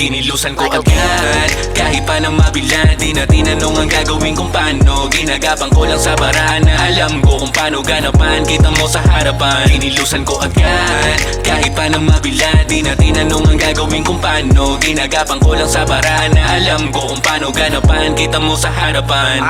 Kinilusan ko agad, kahit pa na mabilad. Di na tinanong ang gagawin kung paano. Ginagapang ko lang sa paraan na alam ko kung paano ganapan. Kita mo sa harapan. Kinilusan ko agad, kahit pa na mabilad. Di na tinanong ang gagawin kung paano. Ginagapang ko lang sa paraan na alam ko kung paano ganapan. Kita mo sa harapan.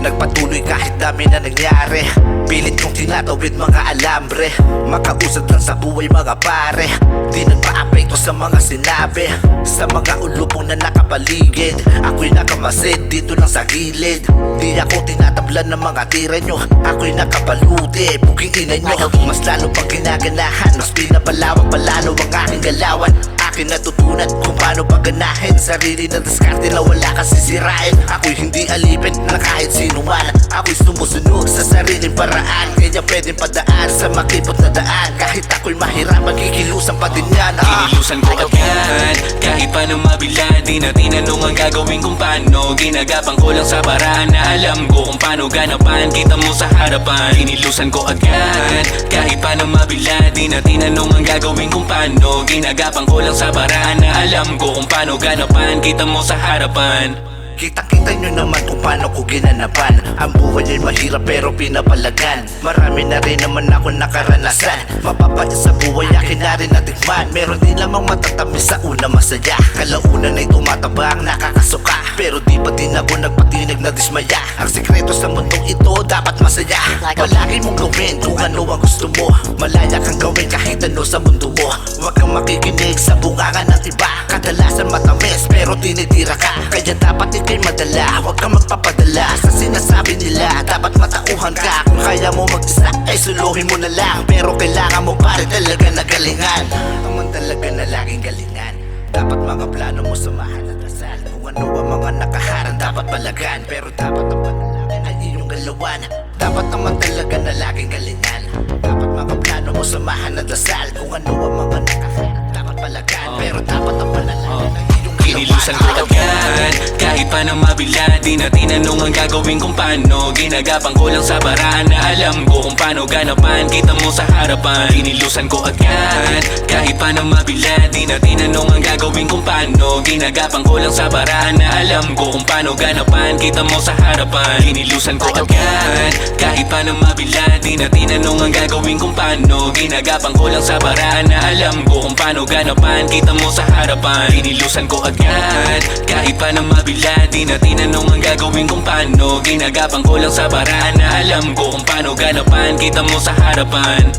Nagpatuloy kahit dami na nangyari. Pilit kong tinatawid mga alambre. Makausad lang sa buhay mga pare. Di nagpa-apekto sa mga sinabi. Sa mga ulupong na nakapaligid. Ako'y nakamasid dito lang sa gilid. Di ako tinatablan ng mga tira nyo. Ako'y nakapaluti, buging ina nyo. Mas lalo pang ginaganahan. Mas pinapalawak palalo ang aking galawan. Akin natutunan kung paano paganahin. Sarili na diskarte na wala kang sisirain. Ako'y hindi alipin na kahit sino man. Ako'y sumusunod sa sariling paraan. Kaya pwedeng padaan sa makipot na daan. Kahit ako'y mahirapan, kikilusan pa din yan. Kinilusan ko agad, kahit pa na mabilad. Di na tinanong ang gagawin kung paano. Ginagapang ko lang sa paraan na alam ko kung paano ganapan. Kita mo sa harapan. Kinilusan ko agad, kahit pa na mabilad. Di na tinanong ang gagawin kung paano. Ginagapang ko lang sa paraan na alam ko kung paano ganapan. Kita mo sa harapan. Kita-kita nyo naman kung paano ko ginanapan. Ang buhay ay mahirap pero pinapalagan. Marami na rin naman ako nakaranasan. Mapapait sa buhay akin na rin natikman. Meron din lamang matatamis sa una masaya. Kalaunan ay tumatabang nakakasuka. Pero di pa din ako nagpatinig na dismaya. Ang sikreto sa mundong ito dapat masaya. Palagi mong gawin kung ano ang gusto mo. Malaya kang gawin kahit ano sa mundo mo. Huwag kang makikinig sa bungangan ng iba. Kadalasan matamis pero tinitira ka. Kaya dapat ika'y madala, huwag kang magpapadala sa sinasabi nila. Dapat matauhan ka. Kung kaya mo mag-isa ay suluhin mo na lang. Pero kailangan mo pa rin talaga na galingan. Naman talaga na laging galingan. Dapat mga plano mo samahan at dasal. Kung ano ang mga nakaharang dapat palagan. Pero dapat ang panalangin ay iyong galawan. Dapat naman talaga na laging galingan. Dapat mga plano mo samahan at dasal. Kung ano ang mga nakaharang dapat palagan. Pero dapat ang panalangin ay iyong galawan. Kinilusan ko agad, kahit pa na mabilad. Di na tinanong ang gagawin kung paano. Ginagapang ko lang sa paraan na alam ko kung paano ganapan. Kita mo sa harapan. Kinilusan ko agad, kahit pa na mabilad. Di na tinanong ang gagawin kung paano. Ginagapang ko lang sa paraan na alam ko kung paano ganapan. Kita mo sa harapan. Kinilusan ko agad, kahit pa na mabilad. Di na tinanong ang gagawin kung paano. Ginagapang ko lang sa paraan na alam ko kung paano ganapan. Kita mo sa harapan. Kinilusan ko agad, kahit pa na mabilad. Di na tinanong ang gagawin kung paano. Ginagapang ko lang sa paraan na alam ko kung paano ganapan. Kita mo sa harapan.